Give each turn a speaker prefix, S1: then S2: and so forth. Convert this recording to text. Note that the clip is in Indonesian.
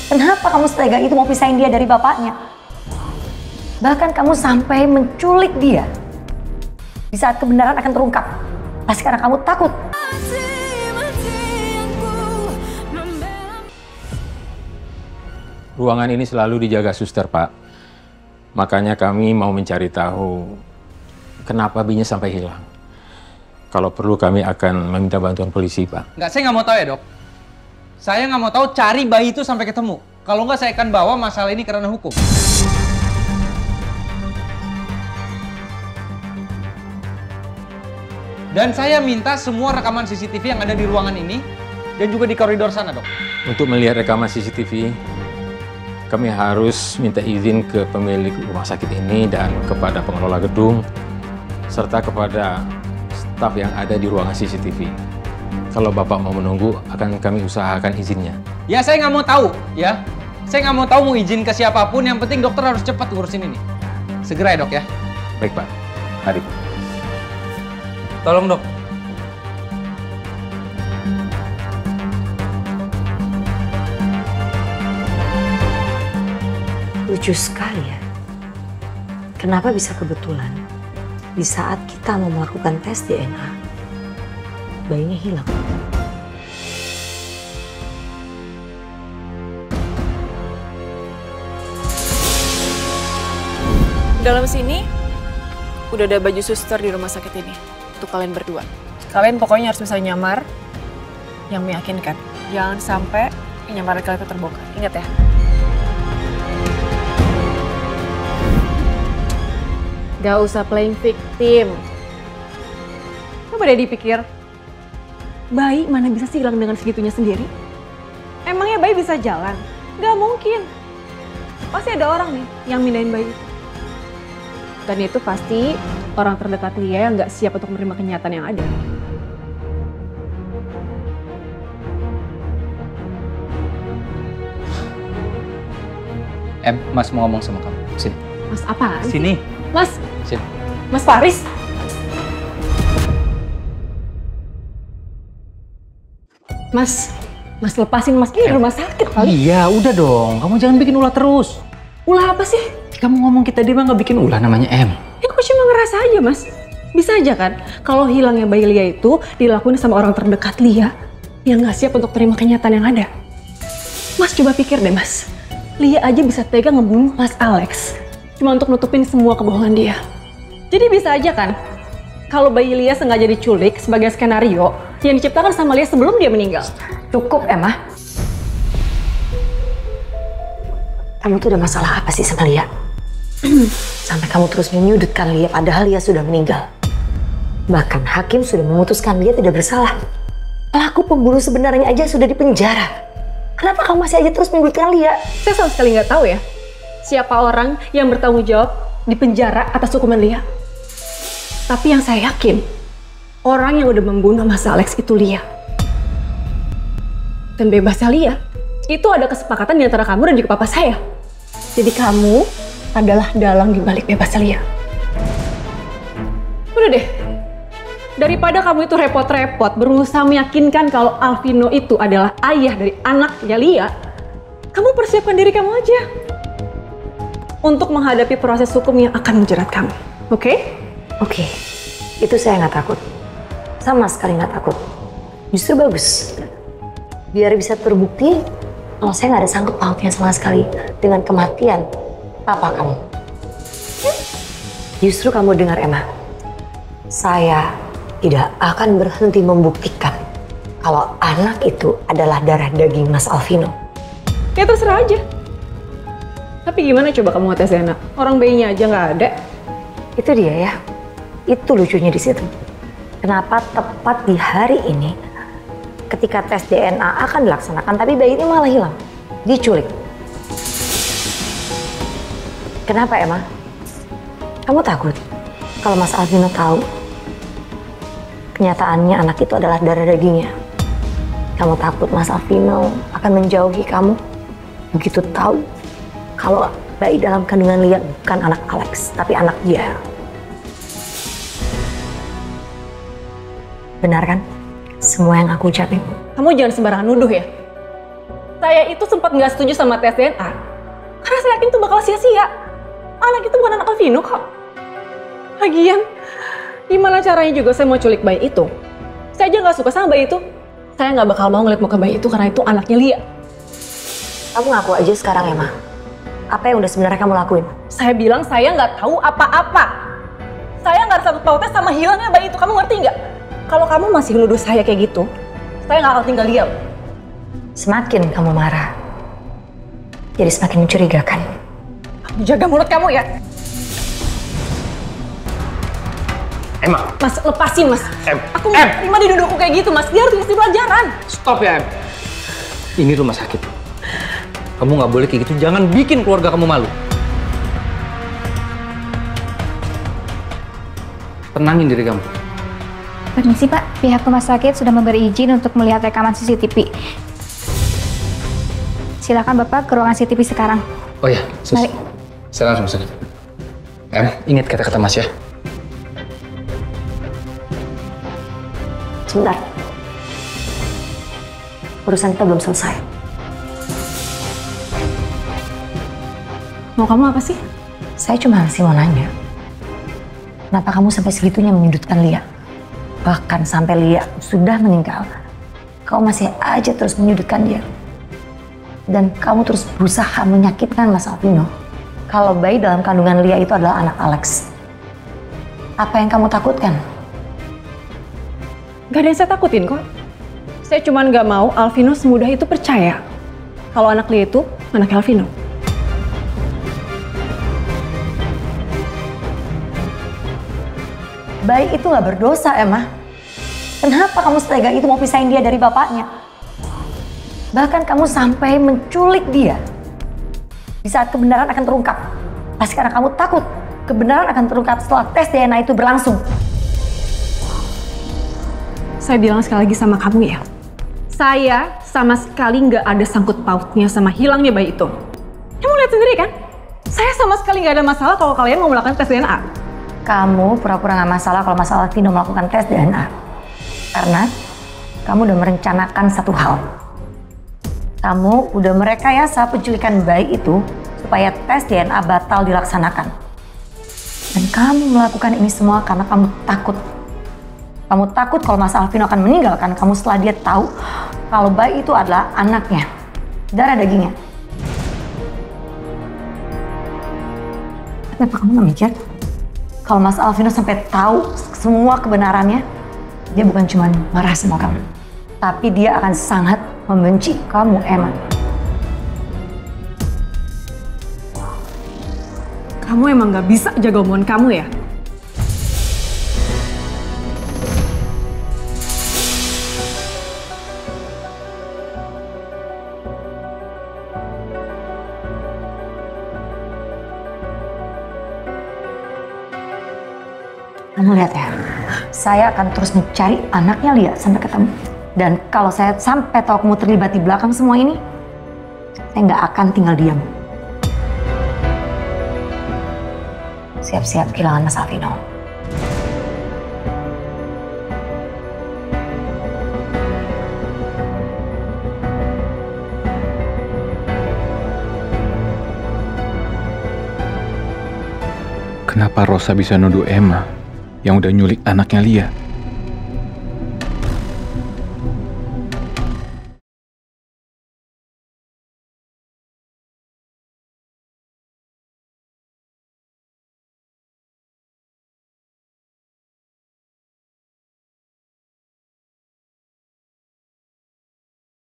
S1: Kenapa kamu setega itu mau pisahin dia dari bapaknya? Bahkan kamu sampai menculik dia. Di saat kebenaran akan terungkap. Pasti karena kamu takut.
S2: Ruangan ini selalu dijaga suster, Pak. Makanya kami mau mencari tahu kenapa Binya sampai hilang. Kalau perlu kami akan meminta bantuan polisi, Pak.
S3: Enggak, saya nggak mau tahu ya, Dok. Saya nggak mau tahu, cari bayi itu sampai ketemu. Kalau nggak, saya akan bawa masalah ini ke ranah hukum. Dan saya minta semua rekaman CCTV yang ada di ruangan ini dan juga di koridor sana, Dok.
S2: Untuk melihat rekaman CCTV, kami harus minta izin ke pemilik rumah sakit ini dan kepada pengelola gedung, serta kepada staf yang ada di ruangan CCTV. Kalau Bapak mau menunggu, akan kami usahakan izinnya.
S3: Ya, saya nggak mau tahu, ya. Saya nggak mau tahu mau izin ke siapapun, yang penting dokter harus cepat ngurusin ini. Segera ya, Dok, ya.
S2: Baik, Pak. Mari.
S3: Tolong, Dok.
S1: Lucu sekali ya. Kenapa bisa kebetulan di saat kita mau melakukan tes DNA, bayinya hilang.
S4: Dalam sini udah ada baju suster di rumah sakit ini untuk kalian berdua. Kalian pokoknya harus bisa nyamar yang meyakinkan. Jangan sampai penyamaran kalian itu terbongkar. Ingat ya.
S5: Gak usah playing victim. Coba deh dipikir, bayi mana bisa sih hilang dengan segitunya sendiri? Emangnya bayi bisa jalan? Gak mungkin. Pasti ada orang nih yang mindahin bayi itu. Dan itu pasti orang terdekat Lia yang gak siap untuk menerima kenyataan yang ada.
S3: Mas mau ngomong sama kamu. Sini.
S5: Mas apaan?
S3: Sini.
S5: Mas.
S3: Sini.
S5: Mas Faris. Mas lepasin Mas, ini rumah sakit kali.
S3: Iya, udah dong. Kamu jangan bikin ulah terus.
S5: Ulah apa sih?
S3: Kamu ngomong kita dia mah nggak bikin ulah, namanya M.
S5: Ya aku cuma ngerasa aja Mas. Bisa aja kan kalau hilangnya bayi Lia itu dilakuin sama orang terdekat Lia yang nggak siap untuk terima kenyataan yang ada. Mas coba pikir deh Mas. Lia aja bisa tega ngebunuh Mas Alex cuma untuk nutupin semua kebohongan dia. Jadi bisa aja kan kalau bayi Lia sengaja diculik sebagai skenario yang diciptakan sama Lia sebelum dia meninggal.
S1: Cukup, Emma. Kamu tuh udah masalah apa sih sama Lia? Sampai kamu terus menyudutkan Lia padahal Lia sudah meninggal. Bahkan hakim sudah memutuskan Lia tidak bersalah. Pelaku pembunuh sebenarnya aja sudah dipenjara. Kenapa kamu masih aja terus menyudutkan Lia?
S5: Saya sama sekali nggak tahu ya siapa orang yang bertanggung jawab di penjara atas hukuman Lia. Tapi yang saya yakin orang yang udah membunuh Mas Alex itu Lia. Dan bebasnya Lia itu ada kesepakatan di antara kamu dan juga papa saya. Jadi kamu adalah dalang di balik bebasnya Lia. Udah deh, daripada kamu itu repot-repot berusaha meyakinkan kalau Alvino itu adalah ayah dari anaknya Lia, kamu persiapkan diri kamu aja untuk menghadapi proses hukum yang akan menjerat kamu. Oke?
S1: Oke, itu saya nggak takut. Sama sekali nggak takut. Justru bagus. Biar bisa terbukti kalau saya nggak ada sangkut pautnya sama sekali dengan kematian papa kamu. Justru kamu dengar, Emma. Saya tidak akan berhenti membuktikan kalau anak itu adalah darah daging Mas Alvino.
S5: Ya terserah aja. Tapi gimana coba kamu ngetes DNA? Orang bayinya aja nggak ada.
S1: Itu dia ya. Itu lucunya di situ. Kenapa tepat di hari ini ketika tes DNA akan dilaksanakan tapi bayi ini malah hilang, diculik. Kenapa, Emma? Kamu takut kalau Mas Alvino tahu kenyataannya anak itu adalah darah dagingnya? Kamu takut Mas Alvino akan menjauhi kamu begitu tahu kalau bayi dalam kandungan Lia bukan anak Alex, tapi anak dia? Benar kan semua yang aku ucapin?
S5: Kamu jangan sembarangan nuduh ya. Saya itu sempat nggak setuju sama tes DNA. Karena saya yakin itu bakal sia-sia. Anak itu bukan anak Alvino kok. Lagian, gimana caranya juga saya mau culik bayi itu? Saya aja nggak suka sama bayi itu. Saya nggak bakal mau ngeliat muka bayi itu karena itu anaknya Lia.
S1: Kamu ngaku aja sekarang ya, Ma. Apa yang udah sebenarnya kamu lakuin?
S5: Saya bilang saya nggak tahu apa-apa. Saya nggak ada sangkut pautnya sama hilangnya bayi itu. Kamu ngerti nggak? Kalau kamu masih nuduh saya kayak gitu, saya nggak akan tinggal diam.
S1: Semakin kamu marah, jadi semakin mencurigakan.
S5: Kamu jaga mulut kamu ya.
S3: Emma.
S5: Mas, lepasin Mas. Aku nggak terima didudukku kayak gitu Mas. Dia harus ngasih pelajaran.
S3: Stop ya, Em. Ini rumah sakit. Kamu nggak boleh kayak gitu. Jangan bikin keluarga kamu malu. Tenangin diri kamu.
S6: Permisi Pak, pihak rumah sakit sudah memberi izin untuk melihat rekaman CCTV. Silakan Bapak ke ruangan CCTV sekarang.
S3: Oh ya, Sus.
S6: Mari.
S3: Saya langsung kesana. Em, ingat kata-kata Mas ya.
S1: Sebentar. Urusan kita belum selesai.
S5: Mau kamu apa sih?
S1: Saya cuma masih mau nanya. Kenapa kamu sampai segitunya menyudutkan Lia? Bahkan sampai Lia sudah meninggal. Kamu masih aja terus menyudutkan dia. Dan kamu terus berusaha menyakitkan Mas Alvino. Kalau bayi dalam kandungan Lia itu adalah anak Alex. Apa yang kamu takutkan?
S5: Gak ada yang saya takutin kok. Saya cuma nggak mau Alvino semudah itu percaya kalau anak Lia itu anak Alvino.
S1: Bayi itu nggak berdosa, Emma. Kenapa kamu setega itu mau pisahin dia dari bapaknya? Bahkan kamu sampai menculik dia. Di saat kebenaran akan terungkap. Pasti karena kamu takut kebenaran akan terungkap setelah tes DNA itu berlangsung.
S5: Saya bilang sekali lagi sama kamu ya. Saya sama sekali nggak ada sangkut pautnya sama hilangnya bayi itu. Kamu lihat sendiri kan? Saya sama sekali nggak ada masalah kalau kalian mau melakukan tes DNA.
S1: Kamu pura-pura nggak masalah kalau Mas Alvino melakukan tes DNA. Karena kamu udah merencanakan satu hal. Kamu udah merekayasa penculikan bayi itu supaya tes DNA batal dilaksanakan. Dan kamu melakukan ini semua karena kamu takut. Kamu takut kalau Mas Alvino akan meninggalkan kamu setelah dia tahu kalau bayi itu adalah anaknya, darah dagingnya. Tapi apa kamu gak mikir? Kalau Mas Alvino sampai tahu semua kebenarannya, dia bukan cuma marah sama kamu, tapi dia akan sangat membenci kamu, Emma.
S5: Kamu emang gak bisa jaga omongan kamu ya?
S1: Kamu lihat ya, saya akan terus mencari anaknya Lia sampai ketemu. Dan kalau saya sampai tahu kamu terlibat di belakang semua ini, saya nggak akan tinggal diam. Siap-siap kehilangan Mas Alvino.
S7: Kenapa Rosa bisa nuduh Emma yang udah nyulik anaknya Lia?